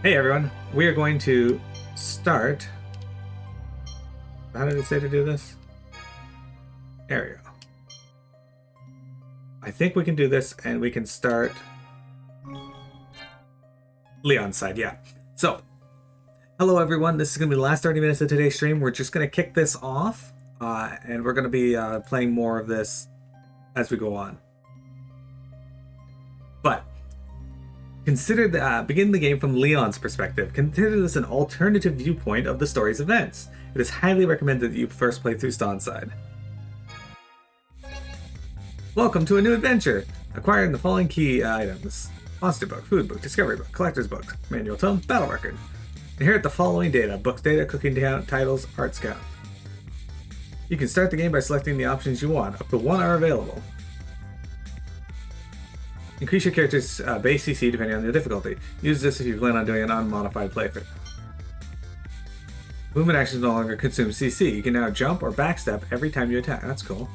Hey everyone, we are going to start. How did it say to do this? There we go. I think we can do this and we can start Leon's side, yeah. So, hello everyone, this is going to be the last 30 minutes of today's stream. We're just going to kick this off and we're going to be playing more of this as we go on. But, begin the game from Leon's perspective. Consider this an alternative viewpoint of the story's events. It is highly recommended that you first play through Stahn's side. Welcome to a new adventure! Acquiring the following key items. Monster book, food book, discovery book, collector's book, manual tome, battle record. Inherit the following data: books data, cooking titles, art scout. You can start the game by selecting the options you want. Up to 1 are available. Increase your character's base CC depending on the difficulty. Use this if you plan on doing an unmodified playthrough. Movement actions no longer consume CC. You can now jump or backstep every time you attack. That's cool.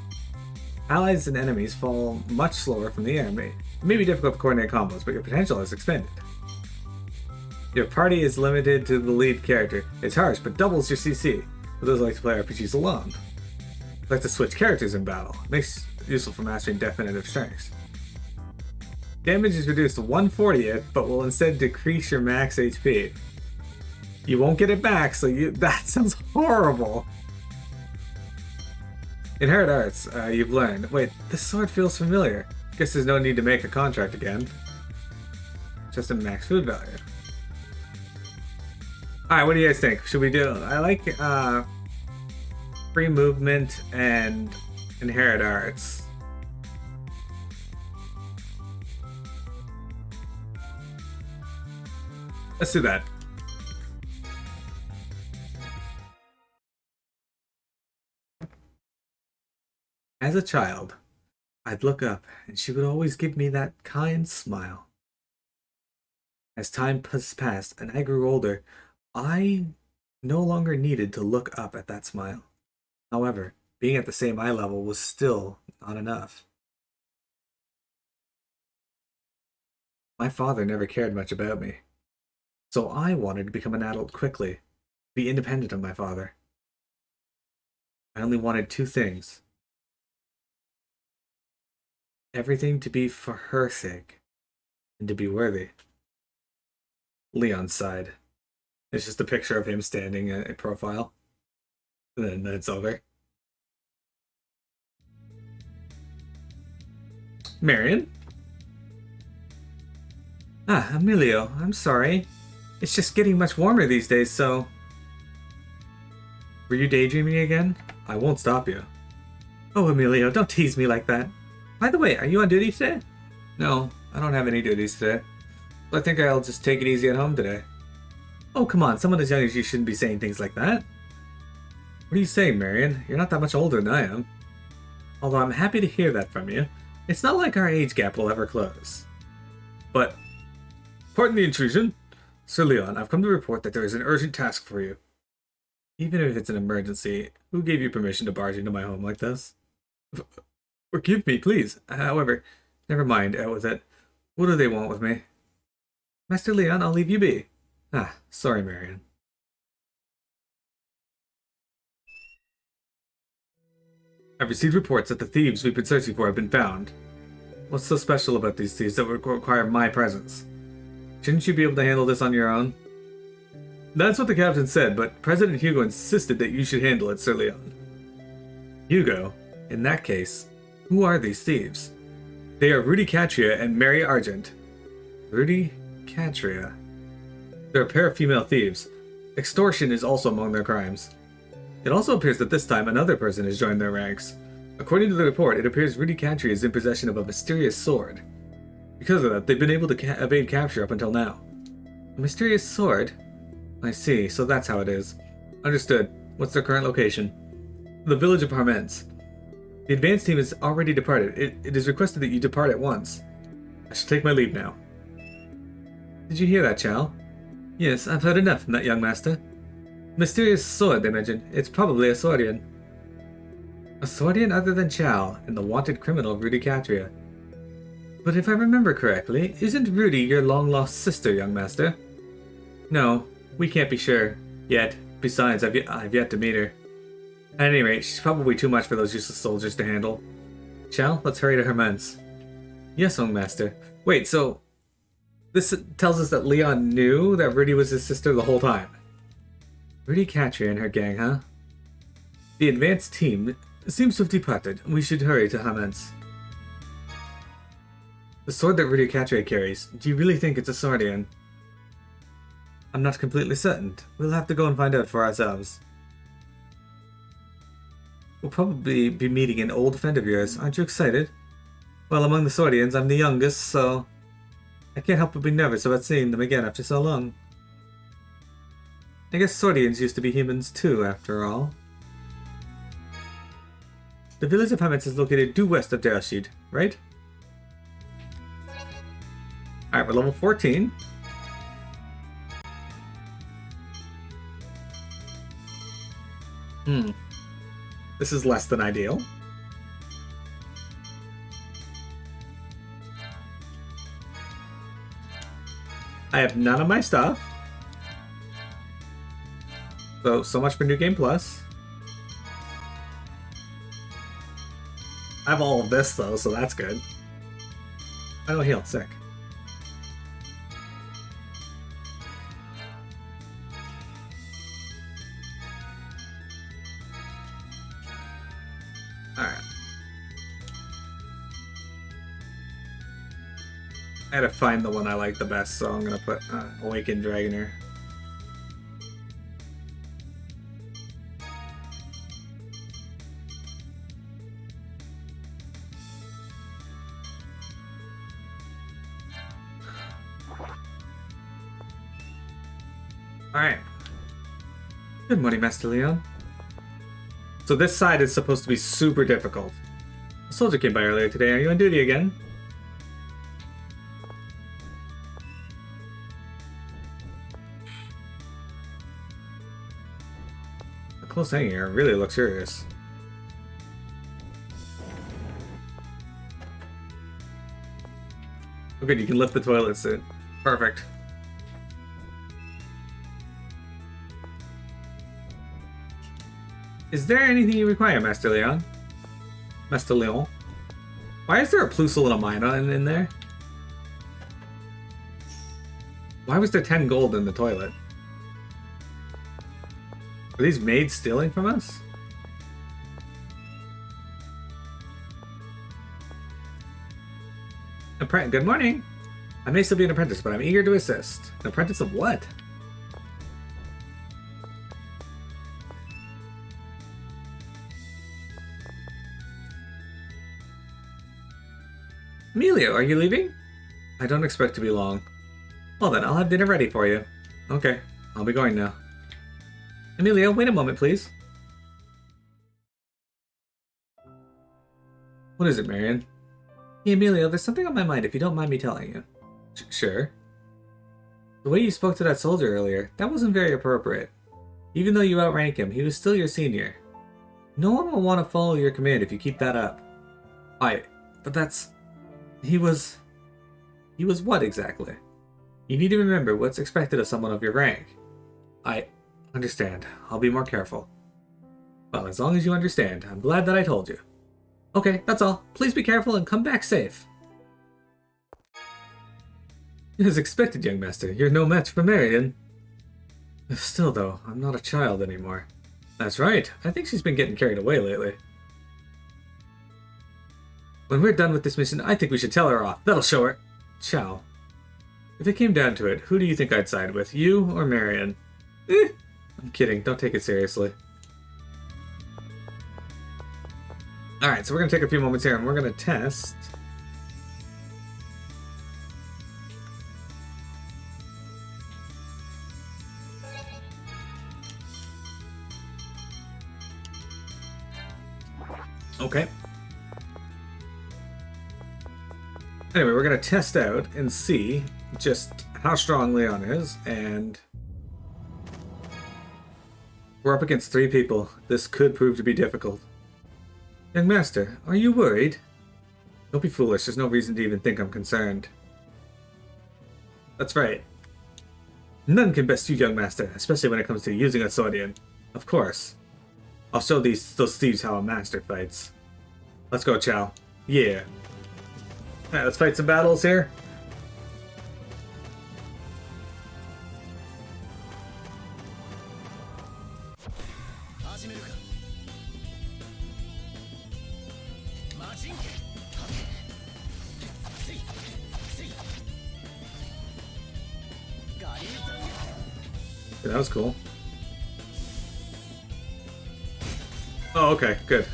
Allies and enemies fall much slower from the air. It may be difficult to coordinate combos, but your potential is expanded. Your party is limited to the lead character. It's harsh, but doubles your CC. For those who like to play RPGs alone. Like to switch characters in battle. Makes it useful for mastering definitive strengths. Damage is reduced to 1/40th, but will instead decrease your max HP. You won't get it back, so that sounds horrible. Inherit arts, you've learned. Wait, this sword feels familiar. Guess there's no need to make a contract again. Just a max food value. Alright, what do you guys think? Should we do? I like free movement and inherit arts. Let's do that. As a child, I'd look up and she would always give me that kind smile. As time passed and I grew older, I no longer needed to look up at that smile. However, being at the same eye level was still not enough. My father never cared much about me. So I wanted to become an adult quickly, be independent of my father. I only wanted 2 things. Everything to be for her sake, and to be worthy. Leon's side. It's just a picture of him standing in profile. And then it's over. Marion? Ah, Emilio, I'm sorry. It's just getting much warmer these days, so... Were you daydreaming again? I won't stop you. Oh, Emilio, don't tease me like that. By the way, are you on duty today? No, I don't have any duties today. I think I'll just take it easy at home today. Oh, come on, someone as young as you shouldn't be saying things like that. What are you saying, Marion? You're not that much older than I am. Although I'm happy to hear that from you. It's not like our age gap will ever close. But, pardon the intrusion. Sir Leon, I've come to report that there is an urgent task for you. Even if it's an emergency, who gave you permission to barge into my home like this? Forgive me, please. However, never mind, out with it. What do they want with me? Master Leon, I'll leave you be. Ah, sorry, Marion. I've received reports that the thieves we've been searching for have been found. What's so special about these thieves that would require my presence? Shouldn't you be able to handle this on your own? That's what the captain said, but President Hugo insisted that you should handle it, Sir Leon. Hugo? In that case, who are these thieves? They are Rudy Catria and Mary Argent. Rudy Catria. They're a pair of female thieves. Extortion is also among their crimes. It also appears that this time another person has joined their ranks. According to the report, it appears Rudy Catria is in possession of a mysterious sword. Because of that, they've been able to evade capture up until now. A mysterious sword? I see, so that's how it is. Understood. What's their current location? The village of Parments. The advance team has already departed. It is requested that you depart at once. I shall take my leave now. Did you hear that, Chow? Yes, I've heard enough from that young master. Mysterious sword, they mentioned. It's probably a Swordian. A Swordian other than Chow, and the wanted criminal Rudy Catria. But if I remember correctly, isn't Rudy your long-lost sister, young master? No, we can't be sure yet. Besides, I've yet to meet her. At any rate, she's probably too much for those useless soldiers to handle. Shall, let's hurry to Hermance. Yes, young master. Wait, so this tells us that Leon knew that Rudy was his sister the whole time. Rudy Catria and her gang, huh? The advanced team seems to have departed. We should hurry to Hermance. The sword that Rudy Catria carries, do you really think it's a Swordian? I'm not completely certain. We'll have to go and find out for ourselves. We'll probably be meeting an old friend of yours. Aren't you excited? Well, among the Swordians, I'm the youngest, so I can't help but be nervous about seeing them again after so long. I guess Swordians used to be humans too, after all. The village of Hermance is located due west of Dereshid, right? Alright, we're level 14. This is less than ideal. I have none of my stuff. So much for New Game Plus. I have all of this though, so that's good. I don't heal, sick. Alright. I had to find the one I like the best, so I'm gonna put Awakened Dragoner. Alright. Good morning, Master Leon. So this side is supposed to be super difficult. A soldier came by earlier today. Are you on duty again? A close hang here really luxurious. Oh good, you can lift the toilet seat. Perfect. Is there anything you require, Master Leon? Master Leon? Why is there a Plusel and a Mina in there? Why was there 10 gold in the toilet? Are these maids stealing from us? Good morning! I may still be an apprentice, but I'm eager to assist. An apprentice of what? Emilio, are you leaving? I don't expect to be long. Well then, I'll have dinner ready for you. Okay, I'll be going now. Emilio, wait a moment, please. What is it, Marion? Hey, Emilio, there's something on my mind if you don't mind me telling you. Sure. The way you spoke to that soldier earlier, that wasn't very appropriate. Even though you outrank him, he was still your senior. No one will want to follow your command if you keep that up. But that's... He was what exactly? You need to remember what's expected of someone of your rank. I understand. I'll be more careful. Well, as long as you understand, I'm glad that I told you. Okay, that's all. Please be careful and come back safe. As expected, young master, you're no match for Marion. Still, though, I'm not a child anymore. That's right. I think she's been getting carried away lately. When we're done with this mission, I think we should tell her off. That'll show her. Ciao. If it came down to it, who do you think I'd side with, you or Marion? I'm kidding. Don't take it seriously. Alright, so we're going to take a few moments here and we're going to test... Okay. Anyway, we're going to test out and see just how strong Leon is, and we're up against 3 people. This could prove to be difficult. Young master, are you worried? Don't be foolish. There's no reason to even think I'm concerned. That's right. None can best you, young master, especially when it comes to using a swordian. Of course. I'll show those thieves how a master fights. Let's go, Chow. Yeah. Alright, let's fight some battles here. Yeah, that was cool. Oh, okay, good.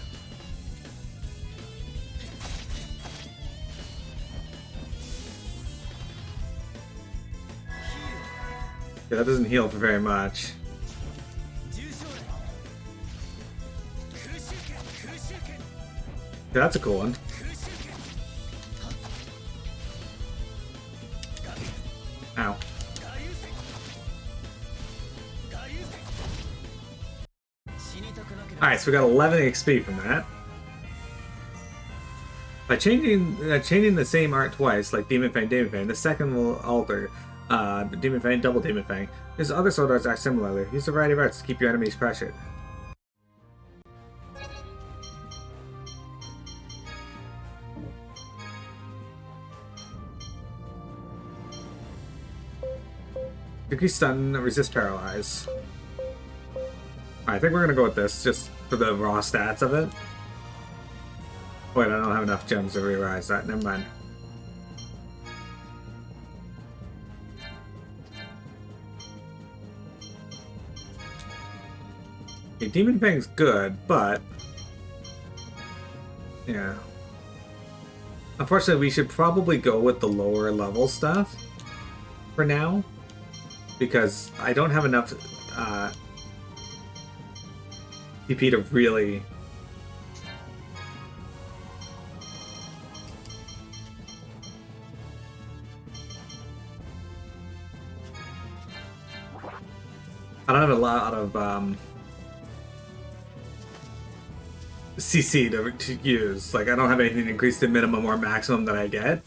Yeah, that doesn't heal for very much. Yeah, that's a cool one. Ow. Alright, so we got 11 XP from that. By changing the same art twice, like Demon Fang, the second will alter Demon Fang, Double Demon Fang. His other sword arts act similarly. Use a variety of arts to keep your enemies pressured. Decrease stun, resist paralyze. I think we're gonna go with this, just for the raw stats of it. Wait, I don't have enough gems to re-rise that. Never mind. Okay, Demon Fang's good, but... yeah. Unfortunately, we should probably go with the lower level stuff for now, because I don't have enough TP to really... I don't have a lot of CC to use. Like, I don't have anything to increase the minimum or maximum that I get.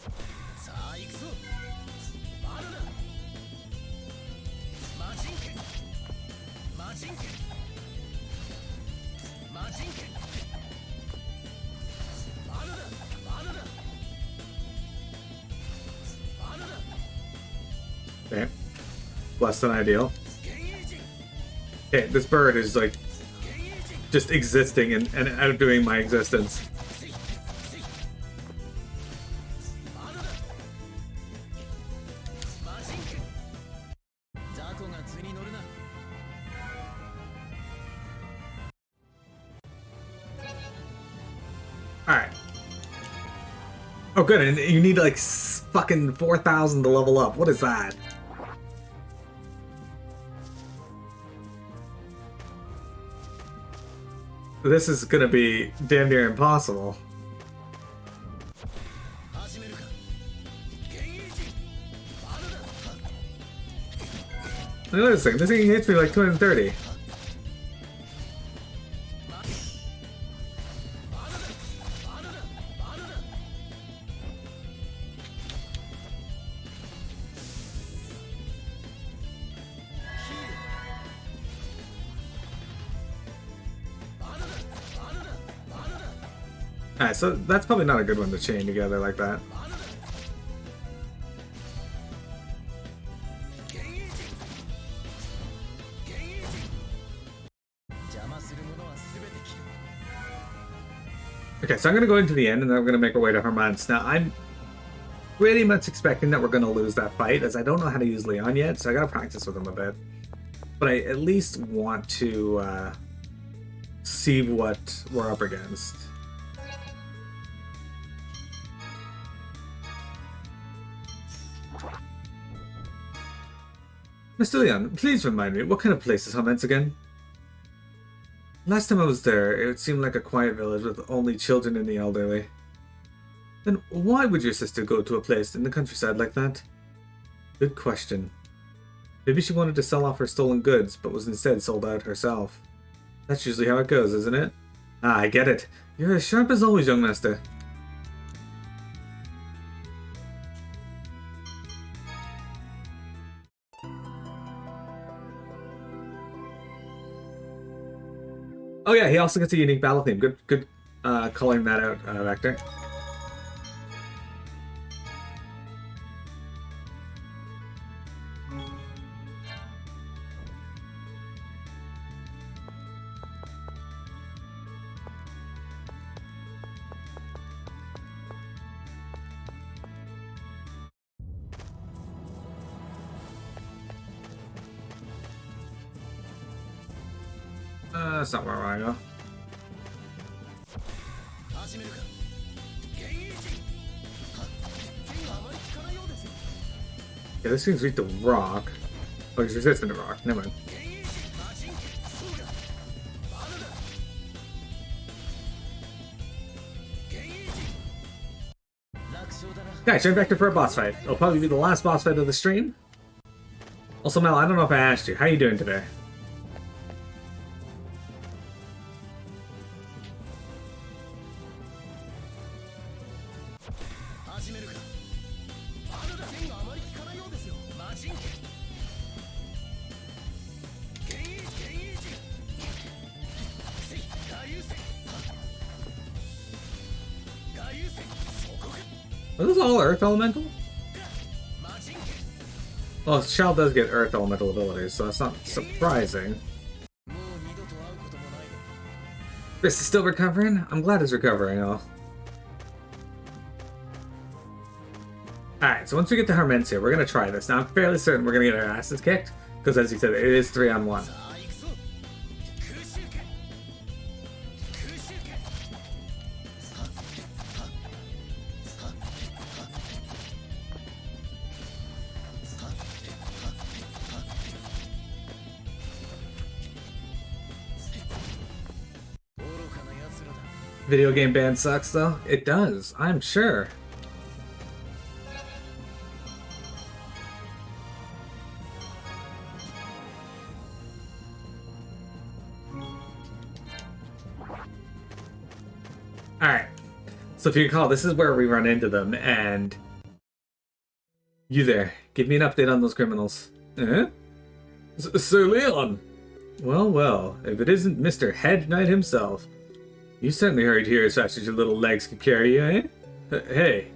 Okay. Less than ideal. Okay, this bird is like just existing and outdoing my existence. Alright. Oh good, and you need like fucking 4,000 to level up. What is that? This is gonna be damn near impossible. Look at this thing. This thing hits me like 230. Alright, so that's probably not a good one to chain together like that. Okay, so I'm going to go into the end and then we're going to make our way to Herman's. Now, I'm pretty much expecting that we're going to lose that fight, as I don't know how to use Leon yet, so I got to practice with him a bit. But I at least want to see what we're up against. Mr. Leon, please remind me, what kind of place is Herman's again? Last time I was there, it seemed like a quiet village with only children and the elderly. Then why would your sister go to a place in the countryside like that? Good question. Maybe she wanted to sell off her stolen goods, but was instead sold out herself. That's usually how it goes, isn't it? Ah, I get it. You're as sharp as always, young master. Oh yeah, he also gets a unique battle theme. Good calling that out, Vector. That's not where I go. Yeah, this seems weak to rock. Oh, he's resistant to rock. Never mind. Guys, turn Vector for a boss fight. It'll probably be the last boss fight of the stream. Also, Mel, I don't know if I asked you. How you doing today? Are those all Earth Elemental? Well, Shell does get Earth Elemental abilities, so that's not surprising. Chris is still recovering? I'm glad he's recovering, Alright, so once we get to Harmencia, we're gonna try this. Now, I'm fairly certain we're gonna get our asses kicked, because as he said, it is 3-on-1. Video game ban sucks, though. It does, I'm sure. Alright. So if you recall, this is where we run into them, and... You there. Give me an update on those criminals. Eh? Sir Leon! Well, well, if it isn't Mr. Head Knight himself. You certainly hurried here as fast as your little legs could carry you, eh? Hey.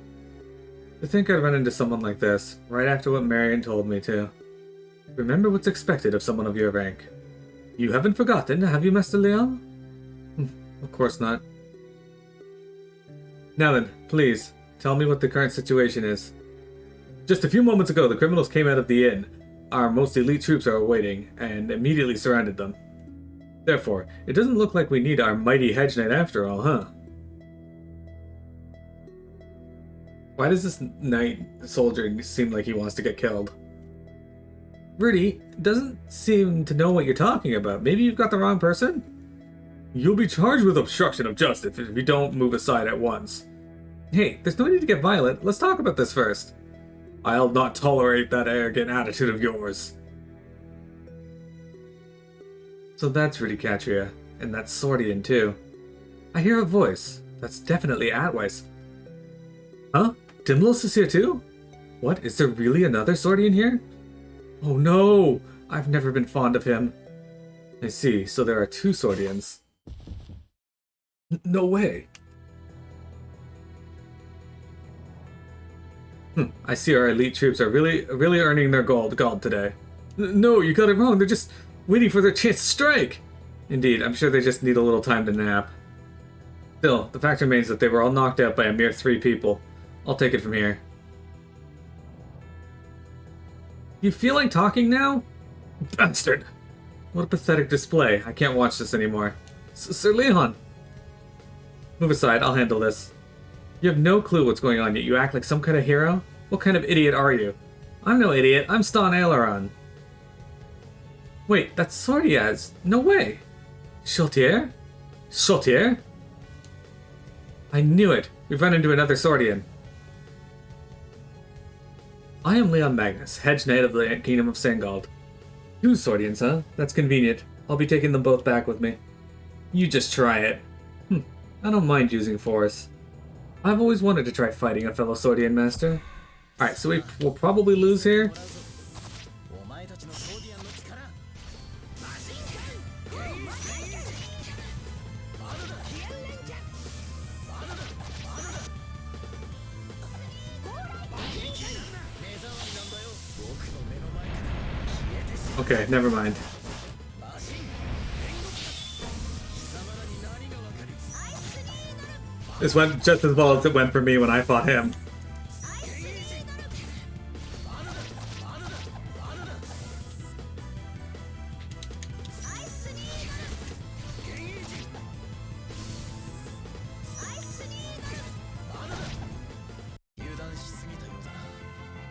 To think I'd run into someone like this, right after what Marion told me to. Remember what's expected of someone of your rank. You haven't forgotten, have you, Master Leon? Of course not. Now then, please, tell me what the current situation is. Just a few moments ago, the criminals came out of the inn. Our most elite troops are awaiting, and immediately surrounded them. Therefore, it doesn't look like we need our mighty hedge knight after all, huh? Why does this knight soldier seem like he wants to get killed? Rudy doesn't seem to know what you're talking about. Maybe you've got the wrong person? You'll be charged with obstruction of justice if you don't move aside at once. Hey, there's no need to get violent. Let's talk about this first. I'll not tolerate that arrogant attitude of yours. So that's Rudy Katria, and that's Sordian too. I hear a voice. That's definitely Atwise. Huh? Dimlos is here too? What, is there really another Sordian here? Oh no! I've never been fond of him. I see, so there are two Sordians. No way. I see our elite troops are really earning their gold today. No, you got it wrong. They're just waiting for their chance to strike. Indeed, I'm sure they just need a little time to nap. Still, the fact remains that they were all knocked out by a mere 3 people. I'll take it from here. You feel like talking now? Bastard! What a pathetic display. I can't watch this anymore. Sir Leon! Move aside, I'll handle this. You have no clue what's going on yet you act like some kind of hero? What kind of idiot are you? I'm no idiot, I'm Stahn Aileron. Wait, that's Sordiaz. No way! Chaultier? Chaultier? I knew it. We've run into another Sordian. I am Leon Magnus, Hedge Knight of the Kingdom of Sangald. 2 Sordians, huh? That's convenient. I'll be taking them both back with me. You just try it. I don't mind using force. I've always wanted to try fighting a fellow Sordian master. Alright, so we'll probably lose here. Okay, never mind. This went just as well as it went for me when I fought him.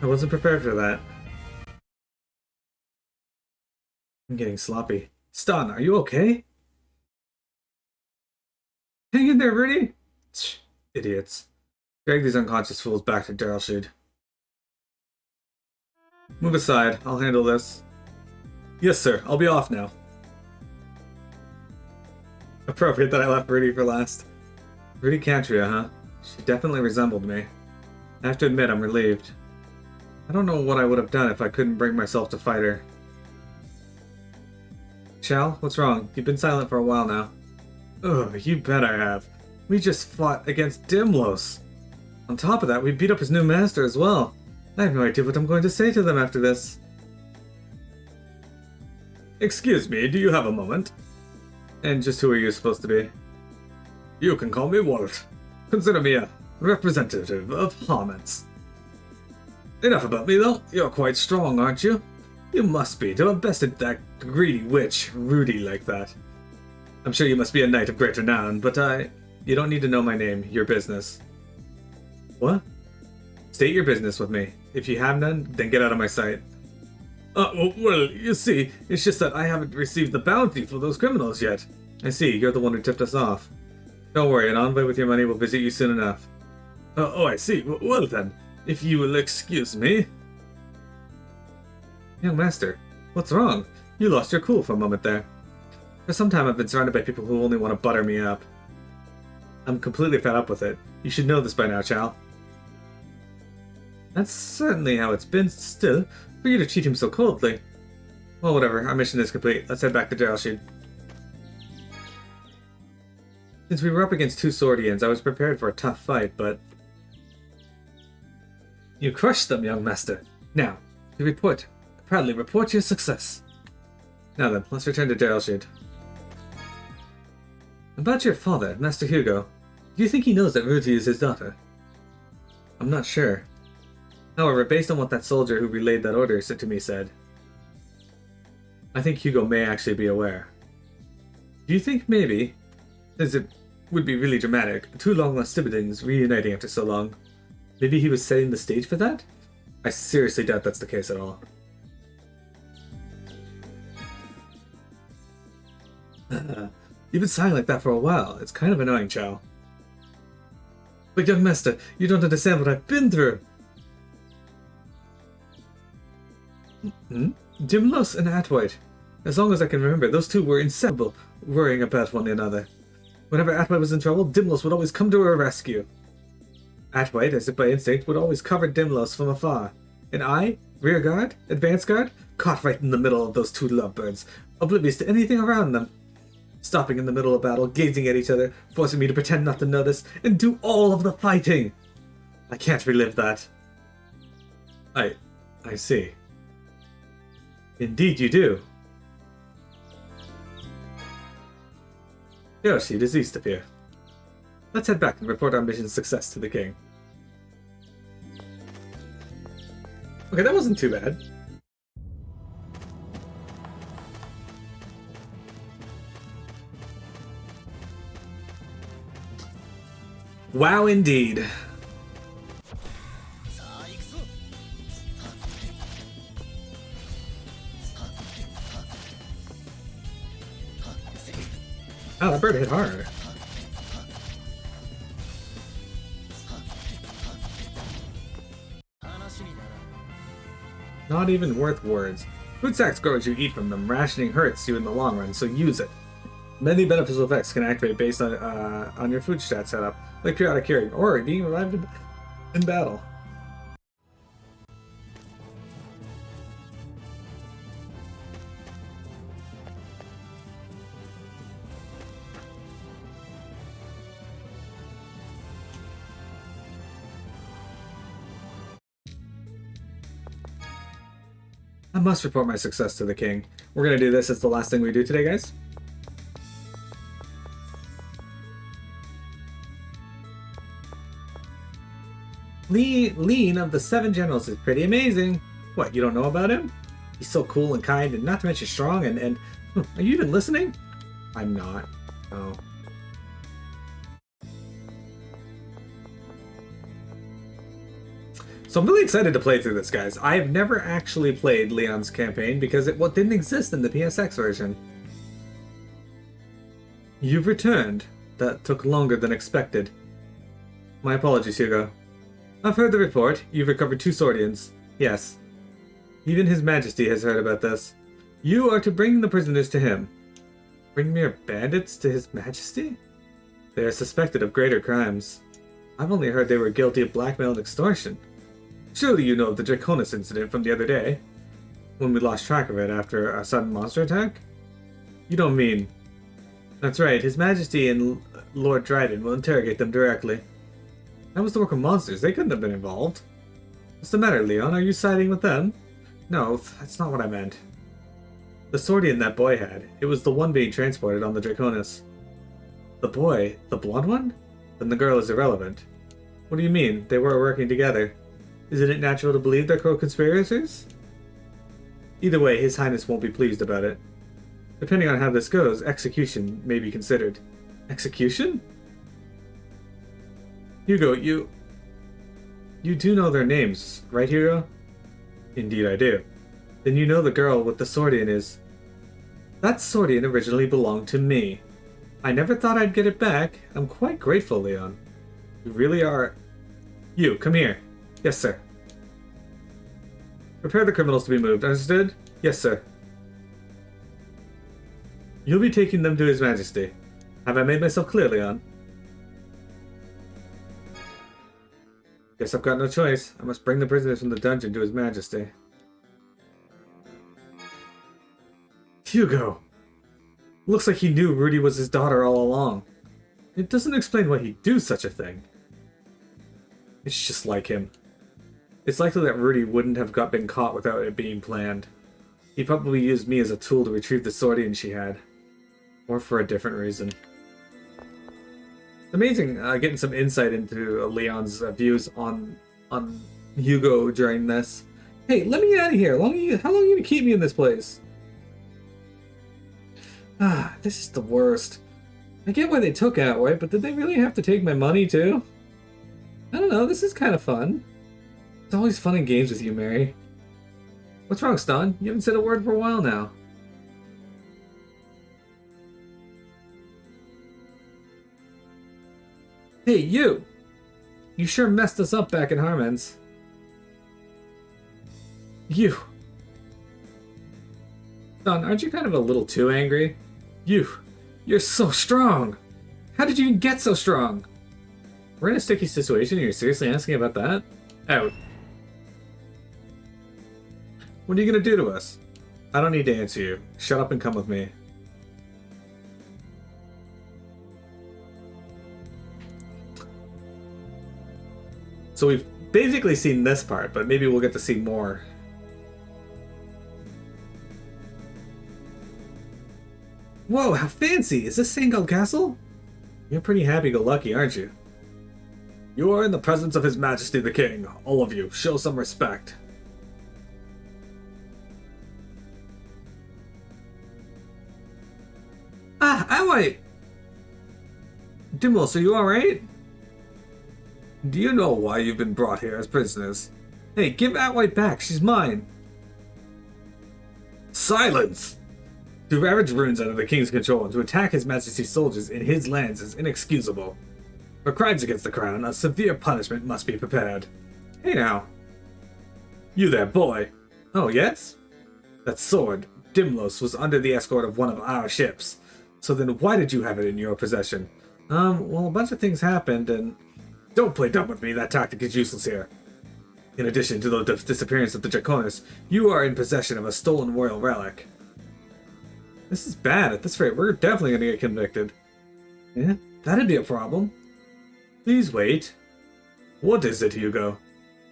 I wasn't prepared for that. I'm getting sloppy. Stahn, are you okay? Hang in there, Rudy! Idiots. Drag these unconscious fools back to Darelsheed. Move aside. I'll handle this. Yes, sir. I'll be off now. Appropriate that I left Rudy for last. Rudy Cantria, huh? She definitely resembled me. I have to admit, I'm relieved. I don't know what I would have done if I couldn't bring myself to fight her. Chal, what's wrong? You've been silent for a while now. Ugh, you bet I have. We just fought against Dimlos. On top of that, we beat up his new master as well. I have no idea what I'm going to say to them after this. Excuse me, do you have a moment? And just who are you supposed to be? You can call me Walt. Consider me a representative of Homets. Enough about me, though. You're quite strong, aren't you? You must be, to have bested that greedy witch, Rudy, like that. I'm sure you must be a knight of great renown, but you don't need to know my name, your business. What? State your business with me. If you have none, then get out of my sight. Well, you see, it's just that I haven't received the bounty for those criminals yet. I see, you're the one who tipped us off. Don't worry, an envoy with your money will visit you soon enough. Oh, I see. Well then, if you will excuse me. Young master, what's wrong? You lost your cool for a moment there. For some time I've been surrounded by people who only want to butter me up. I'm completely fed up with it. You should know this by now, Chal. That's certainly how it's been still, for you to treat him so coldly. Well, whatever, our mission is complete. Let's head back to Darelsheed. Since we were up against two Swordians, I was prepared for a tough fight, but... You crushed them, young master. Now, to report. Proudly report your success. Now then, let's return to Darelsheed. About your father, Master Hugo. Do you think he knows that Ruti is his daughter? I'm not sure. However, based on what that soldier who relayed that order said to me said, I think Hugo may actually be aware. Do you think maybe, as it would be really dramatic, two long-lost siblings reuniting after so long, maybe he was setting the stage for that? I seriously doubt that's the case at all. You've been sighing like that for a while. It's kind of annoying, Chal. But young master, you don't understand what I've been through. Dimlos and Atwhite. As long as I can remember, those two were inseparable, worrying about one another. Whenever Atwhite was in trouble, Dimlos would always come to her rescue. Atwhite, as if by instinct, would always cover Dimlos from afar. And I, rear guard, advance guard, caught right in the middle of those two lovebirds, oblivious to anything around them. Stopping in the middle of battle, gazing at each other, forcing me to pretend not to notice, and do all of the fighting. I can't relive that. I see. Indeed you do. Darelsheed is east of here. Let's head back and report our mission's success to the king. Okay, that wasn't too bad. Wow, indeed. Oh, that bird hit hard. Not even worth words. Food sacks grow as you eat from them. Rationing hurts you in the long run, so use it. Many beneficial effects can activate based on your food stat setup, like periodic healing, or being revived in battle. I must report my success to the king. We're gonna do this as the last thing we do today, guys. Lean of the 7 generals is pretty amazing. What, you don't know about him? He's so cool and kind, and not to mention strong, and are you even listening? I'm not. Oh. So I'm really excited to play through this, guys. I have never actually played Leon's campaign because it didn't exist in the PSX version. You've returned. That took longer than expected. My apologies, Hugo. I've heard the report. You've recovered 2 Swordians. Yes. Even His Majesty has heard about this. You are to bring the prisoners to him. Bring mere bandits to His Majesty? They are suspected of greater crimes. I've only heard they were guilty of blackmail and extortion. Surely you know of the Draconis incident from the other day? When we lost track of it after a sudden monster attack? You don't mean... That's right, His Majesty and Lord Dryden will interrogate them directly. That was the work of monsters. They couldn't have been involved. What's the matter, Leon? Are you siding with them? No, that's not what I meant. The Swordian that boy had. It was the one being transported on the Draconis. The boy? The blonde one? Then the girl is irrelevant. What do you mean? They were working together. Isn't it natural to believe they're co-conspirators? Either way, His Highness won't be pleased about it. Depending on how this goes, execution may be considered. Execution? Hugo, you do know their names, right, Hugo? Indeed I do. Then you know the girl with the Swordian is... That Swordian originally belonged to me. I never thought I'd get it back. I'm quite grateful, Leon. You really are... You, come here. Yes, sir. Prepare the criminals to be moved, understood? Yes, sir. You'll be taking them to His Majesty. Have I made myself clear, Leon? Guess I've got no choice. I must bring the prisoners from the dungeon to His Majesty. Hugo! Looks like he knew Rudy was his daughter all along. It doesn't explain why he'd do such a thing. It's just like him. It's likely that Rudy wouldn't have been caught without it being planned. He probably used me as a tool to retrieve the Swordian she had. Or for a different reason. Amazing getting some insight into Leon's views on Hugo during this. Hey, let me out of here. How long are you going to keep me in this place? Ah, this is the worst. I get why they took Atwhite, but did they really have to take my money too? I don't know, this is kind of fun. It's always fun in games with you, Mary. What's wrong, Stahn? You haven't said a word for a while now. Hey, you! You sure messed us up back in Harmon's. You! Stahn, aren't you kind of a little too angry? You're so strong! How did you even get so strong? We're in a sticky situation and you're seriously asking about that? Out. What are you gonna do to us? I don't need to answer you. Shut up and come with me. So we've basically seen this part, but maybe we'll get to see more. Whoa, how fancy! Is this Sangald Castle? You're pretty happy-go-lucky, aren't you? You are in the presence of His Majesty the King. All of you, show some respect. Ah, Atwhite! Dimlos, are you alright? Do you know why you've been brought here as prisoners? Hey, give Atwhite back, she's mine! Silence! To ravage runes under the King's control and to attack His Majesty's soldiers in his lands is inexcusable. For crimes against the crown, a severe punishment must be prepared. Hey now. You there, boy. Oh, yes? That sword, Dimlos, was under the escort of one of our ships. So then why did you have it in your possession? Well, a bunch of things happened and... Don't play dumb with me, that tactic is useless here. In addition to the disappearance of the Draconis, you are in possession of a stolen royal relic. This is bad. At this rate, we're definitely going to get convicted. Yeah, that'd be a problem. Please wait. What is it, Hugo?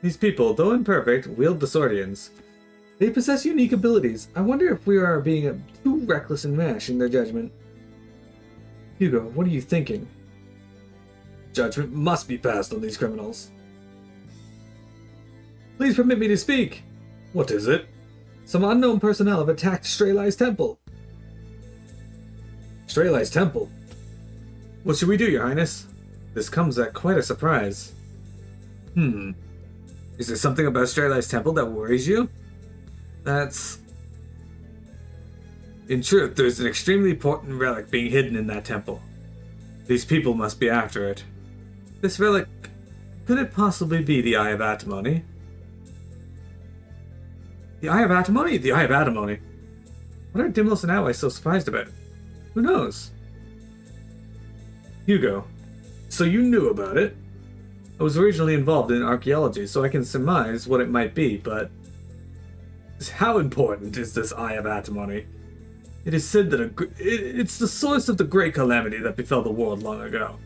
These people, though imperfect, wield the Swordians. They possess unique abilities. I wonder if we are being too reckless and rash in their judgment. Hugo, what are you thinking? Judgment must be passed on these criminals. Please permit me to speak. What is it? Some unknown personnel have attacked Straylai's temple. Straylai's temple? What should we do, Your Highness? This comes at quite a surprise. Is there something about Straylai's temple that worries you? That's... In truth, there's an extremely important relic being hidden in that temple. These people must be after it. This relic... Could it possibly be the Eye of Atimony? The Eye of Atimony? The Eye of Atimony. What are Dimlos and Alloy so surprised about? Who knows? Hugo, so you knew about it? I was originally involved in archaeology, so I can surmise what it might be, but... How important is this Eye of Atimony? It is said that it's the source of the great calamity that befell the world long ago.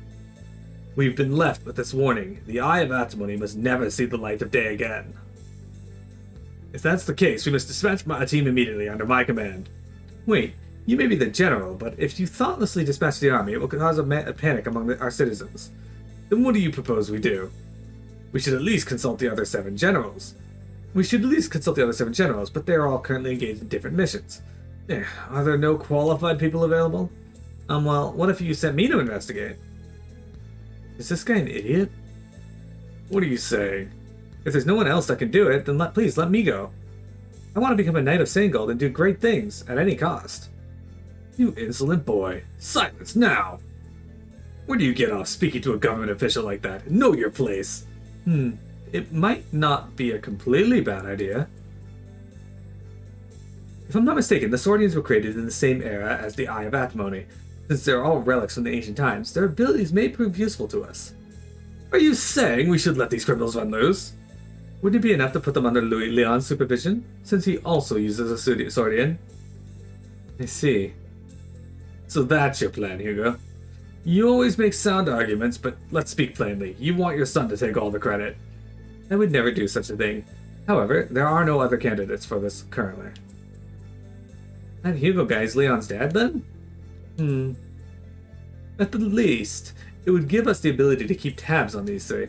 We've been left with this warning. The Eye of Atimony must never see the light of day again. If that's the case, we must dispatch a team immediately under my command. Wait, you may be the general, but if you thoughtlessly dispatch the army, it will cause a panic among our citizens. Then what do you propose we do? We should at least consult the other 7 generals. But they are all currently engaged in different missions. Are there no qualified people available? Well, what if you sent me to investigate? Is this guy an idiot? What are you saying? If there's no one else that can do it, then please let me go. I want to become a Knight of Sandgold and do great things, at any cost. You insolent boy. Silence now! Where do you get off speaking to a government official like that? Know your place. It might not be a completely bad idea. If I'm not mistaken, the Swordians were created in the same era as the Eye of Atimony. Since they're all relics from the ancient times, their abilities may prove useful to us. Are you saying we should let these criminals run loose? Wouldn't it be enough to put them under Leon's supervision, since he also uses a Swordian? I see. So that's your plan, Hugo. You always make sound arguments, but let's speak plainly. You want your son to take all the credit. I would never do such a thing. However, there are no other candidates for this currently. That Hugo guy is Leon's dad, then? At the least, it would give us the ability to keep tabs on these 3.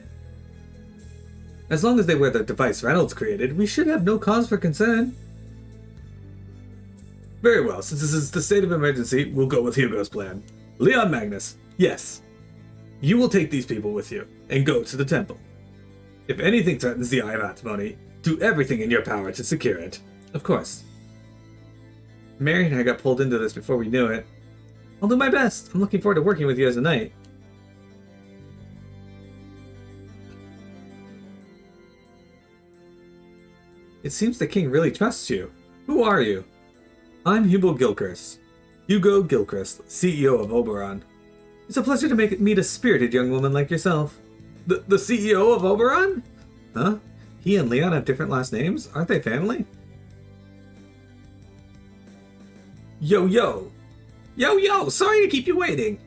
As long as they wear the device Reynolds created, we should have no cause for concern. Very well, since this is the state of emergency, we'll go with Hugo's plan. Leon Magnus, yes. You will take these people with you, and go to the temple. If anything threatens the Eye of Atimony, do everything in your power to secure it. Of course. Mary and I got pulled into this before we knew it. I'll do my best. I'm looking forward to working with you as a knight. It seems the king really trusts you. Who are you? I'm Hugo Gilchrist. Hugo Gilchrist, CEO of Oberon. It's a pleasure to meet a spirited young woman like yourself. The CEO of Oberon? Huh? He and Leon have different last names? Aren't they family? Yo! Yo! Sorry to keep you waiting!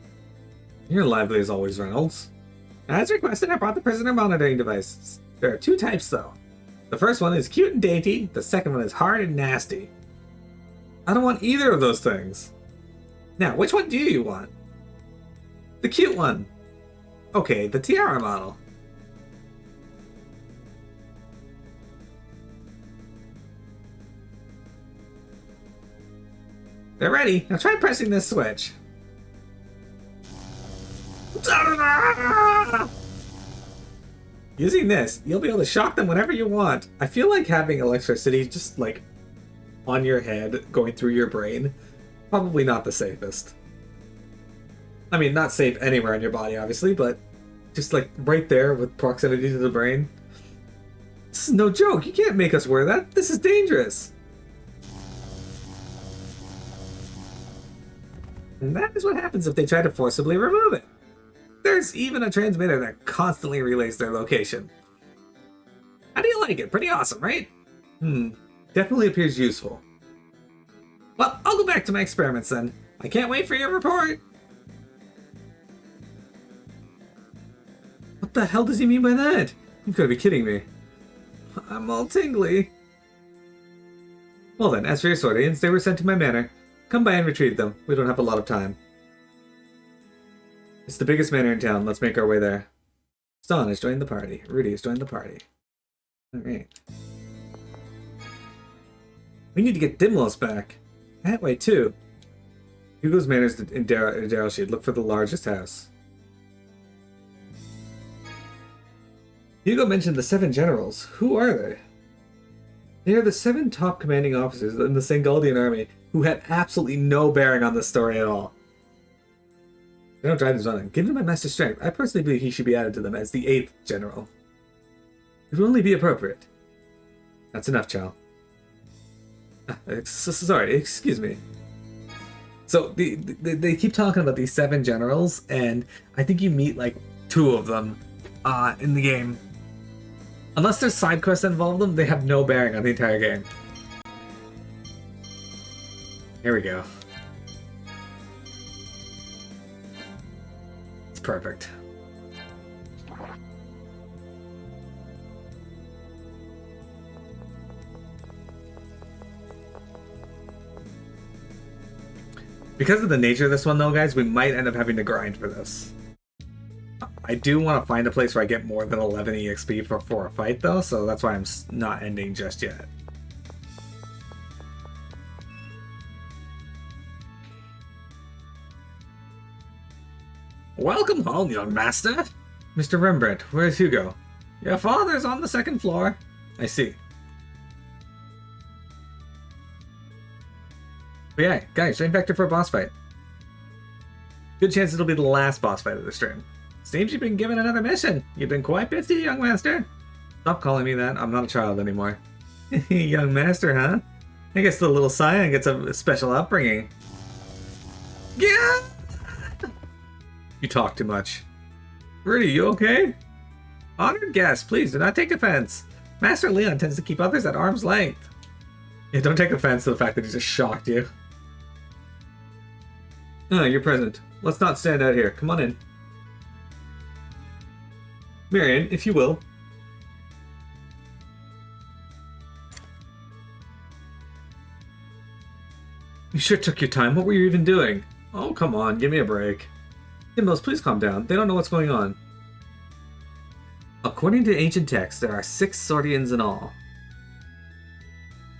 You're lively as always, Reynolds. As requested, I brought the prisoner monitoring devices. There are 2 types, though. The first one is cute and dainty, the second one is hard and nasty. I don't want either of those things. Now, which one do you want? The cute one. Okay, the tiara model. They're ready. Now try pressing this switch. Using this, you'll be able to shock them whenever you want. I feel like having electricity just like on your head, going through your brain, probably not the safest. I mean, not safe anywhere in your body, obviously, but just like right there with proximity to the brain. This is no joke. You can't make us wear that. This is dangerous. And that is what happens if they try to forcibly remove it. There's even a transmitter that constantly relays their location. How do you like it? Pretty awesome, right? Definitely appears useful. Well, I'll go back to my experiments then. I can't wait for your report. What the hell does he mean by that? You've got to be kidding me. I'm all tingly. Well then, as for your Swordians, they were sent to my manor. Come by and retrieve them. We don't have a lot of time. It's the biggest manor in town. Let's make our way there. Stahn has joined the party. Rudy has joined the party. Alright. We need to get Dimlos back. That way, too. Hugo's manor is in Darrowsheed. Look for the largest house. Hugo mentioned the 7 generals. Who are they? They are the 7 top commanding officers in the Sangoldian army who had absolutely no bearing on this story at all. They don't drive this on him. Given my master strength, I personally believe he should be added to them as the 8th general. It would only be appropriate. That's enough, Chow. Sorry, excuse me. So, they keep talking about these 7 generals, and I think you meet, like, 2 of them in the game. Unless there's side quests that involve them, they have no bearing on the entire game. Here we go. It's perfect. Because of the nature of this one, though, guys, we might end up having to grind for this. I do want to find a place where I get more than 11 EXP for a fight, though, so that's why I'm not ending just yet. Welcome home, young master! Mr. Rembrandt, where's Hugo? Your father's on the 2nd floor. I see. But yeah, guys, train Vector for a boss fight. Good chance it'll be the last boss fight of the stream. Seems you've been given another mission. You've been quite busy, young master. Stop calling me that. I'm not a child anymore. Young master, huh? I guess the little scion gets a special upbringing. Yeah! You talk too much. Rudy, you okay? Honored guest, please do not take offense. Master Leon tends to keep others at arm's length. Yeah, don't take offense to the fact that he just shocked you. You're present. Let's not stand out here. Come on in. Marion, if you will. You sure took your time. What were you even doing? Oh, come on. Give me a break. Dimlos, please calm down. They don't know what's going on. According to ancient texts, there are 6 Swordians in all.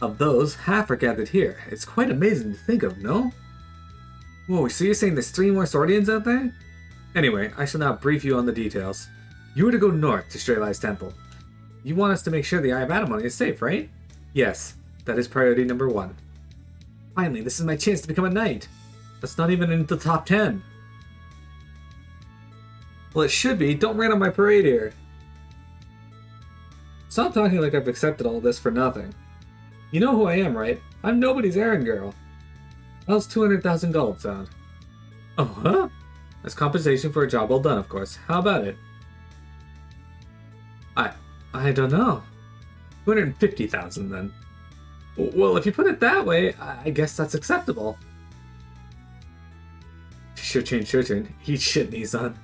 Of those, half are gathered here. It's quite amazing to think of, no? Whoa, so you're saying there's 3 more Swordians out there? Anyway, I shall now brief you on the details. You were to go north to Strelai's temple. You want us to make sure the Eye of Adamon is safe, right? Yes, that is priority number 1. Finally, this is my chance to become a knight. That's not even in the top 10. Well, it should be. Don't rain on my parade here. Stop talking like I've accepted all this for nothing. You know who I am, right? I'm nobody's errand girl. How's 200,000 gold sound? Oh, huh? As compensation for a job well done, of course. How about it? I don't know. 250,000 then. Well, if you put it that way, I guess that's acceptable. Sure change, sure turn. Eat shit, Nizan.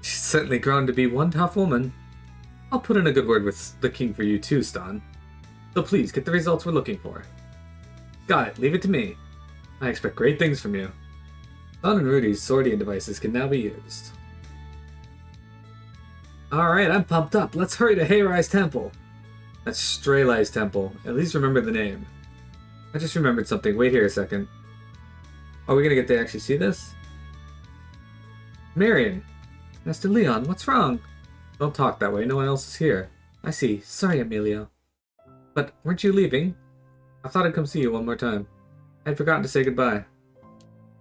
She's certainly grown to be one tough woman. I'll put in a good word with the king for you too, Stahn. So please, get the results we're looking for. Got it, leave it to me. I expect great things from you. Stahn and Rudy's Swordian devices can now be used. Alright, I'm pumped up. Let's hurry to Heirai's temple. That's Strelai's temple. At least remember the name. I just remembered something. Wait here a second. Are we gonna get to actually see this? Marion! Master Leon, what's wrong? Don't talk that way. No one else is here. I see. Sorry, Emilio. But weren't you leaving? I thought I'd come see you one more time. I'd forgotten to say goodbye. Is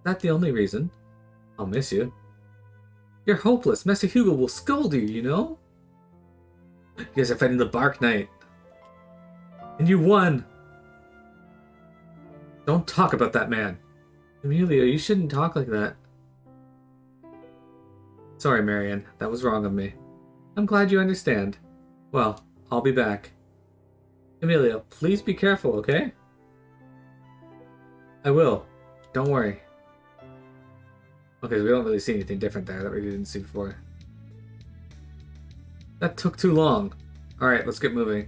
that the only reason? I'll miss you. You're hopeless. Master Hugo will scold you, you know? You guys are fighting the Bark Knight. And you won! Don't talk about that man. Emilio, you shouldn't talk like that. Sorry, Marion. That was wrong of me. I'm glad you understand. Well, I'll be back. Emilio, please be careful, okay? I will. Don't worry. Okay, so we don't really see anything different there that we didn't see before. That took too long. Alright, let's get moving.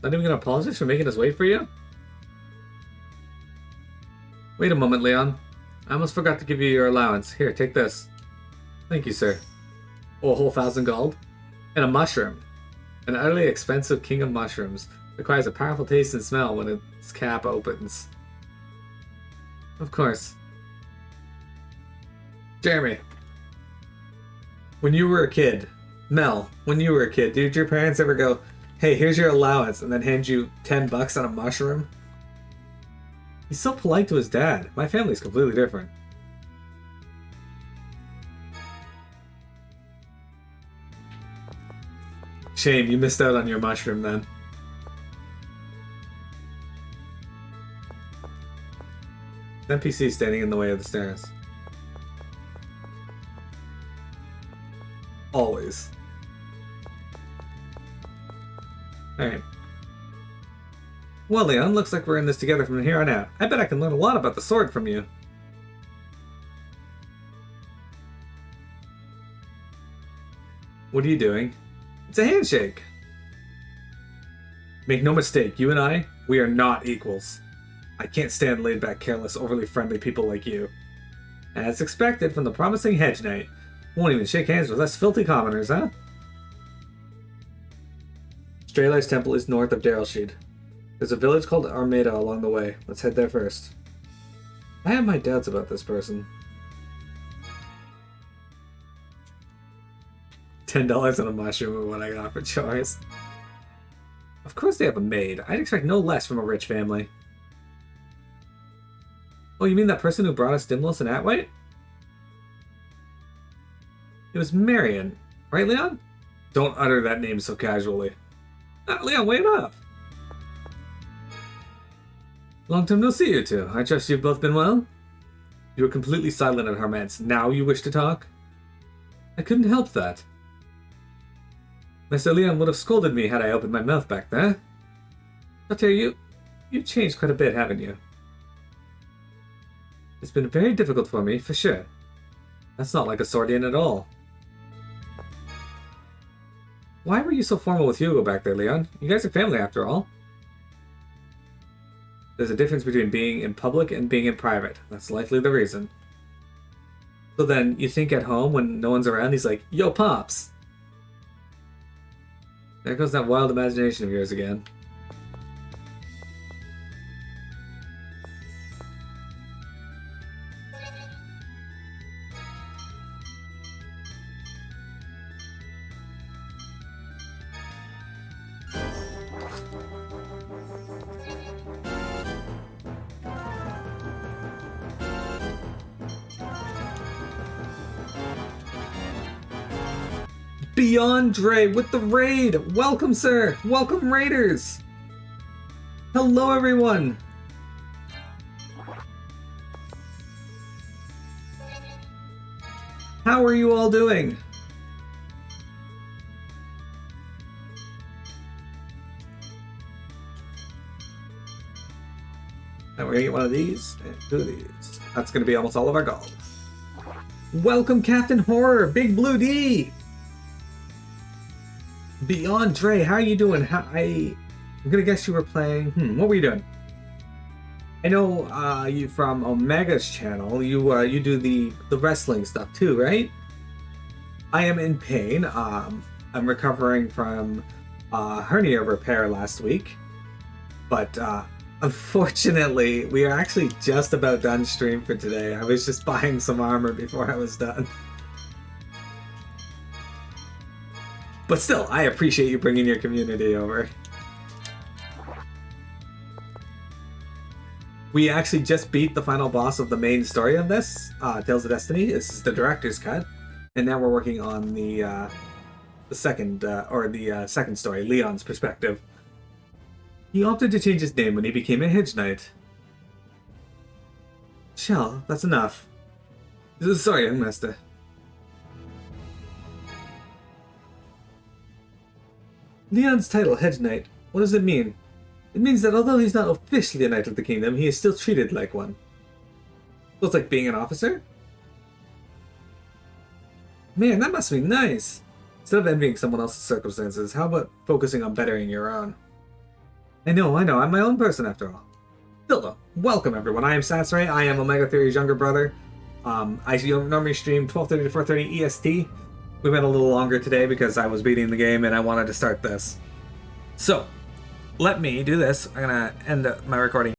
Not even gonna apologize for making us wait for you? Wait a moment, Leon. I almost forgot to give you your allowance. Here, take this. Thank you, sir. Oh, a whole 1,000 gold? And a mushroom. An utterly expensive king of mushrooms. Requires a powerful taste and smell when its cap opens. Of course. Jeremy. When you were a kid, Mel, when you were a kid, did your parents ever go, hey, here's your allowance, and then hand you 10 bucks on a mushroom? He's so polite to his dad. My family's completely different. Shame, you missed out on your mushroom then. NPC standing in the way of the stairs. Always. Alright. Well, Leon, looks like we're in this together from here on out. I bet I can learn a lot about the sword from you. What are you doing? It's a handshake. Make no mistake, you and I, we are not equals. I can't stand laid-back, careless, overly friendly people like you. As expected from the promising hedge knight. Won't even shake hands with us filthy commoners, huh? Straylights Temple is north of Darylsheed. There's a village called Armada along the way. Let's head there first. I have my doubts about this person. $10 on a mushroom are what I got for chores. Of course they have a maid. I'd expect no less from a rich family. Oh, you mean that person who brought us Dimlos and Atwhite? It was Marion. Right, Leon? Don't utter that name so casually. Leon, wait up! Long time no see, you two. I trust you've both been well? You were completely silent at Harmance. Now you wish to talk? I couldn't help that. Mr. Leon would have scolded me had I opened my mouth back there. But you've changed quite a bit, haven't you? It's been very difficult for me, for sure. That's not like a Swordian at all. Why were you so formal with Hugo back there, Leon? You guys are family after all. There's a difference between being in public and being in private. That's likely the reason. So then, you think at home when no one's around, he's like, yo, Pops! There goes that wild imagination of yours again. Beyondre with the raid! Welcome, sir! Welcome, raiders! Hello, everyone! How are you all doing? Now we're gonna get one of these and two of these. That's gonna be almost all of our gold. Welcome, Captain Horror! Big Blue D! Beyond Dre, how are you doing? I'm gonna guess you were playing. What were you doing? I know you from Omega's channel. You do the wrestling stuff too, right? I am in pain. I'm recovering from hernia repair last week, but unfortunately, we are actually just about done stream for today. I was just buying some armor before I was done. But still, I appreciate you bringing your community over. We actually just beat the final boss of the main story of this, Tales of Destiny. This is the director's cut, and now we're working on the second story, Leon's perspective. He opted to change his name when he became a Hedge Knight. Shell, that's enough. Sorry, young master. Leon's title, Hedge Knight, what does it mean? It means that although he's not officially a Knight of the Kingdom, he is still treated like one. So it's like being an officer? Man, that must be nice! Instead of envying someone else's circumstances, how about focusing on bettering your own? I know, I'm my own person after all. Hello, welcome everyone. I am Satsuri. I am Omega Theory's younger brother. I normally stream 12:30 to 4:30 EST. We went a little longer today because I was beating the game and I wanted to start this. So, let me do this. I'm gonna end my recording.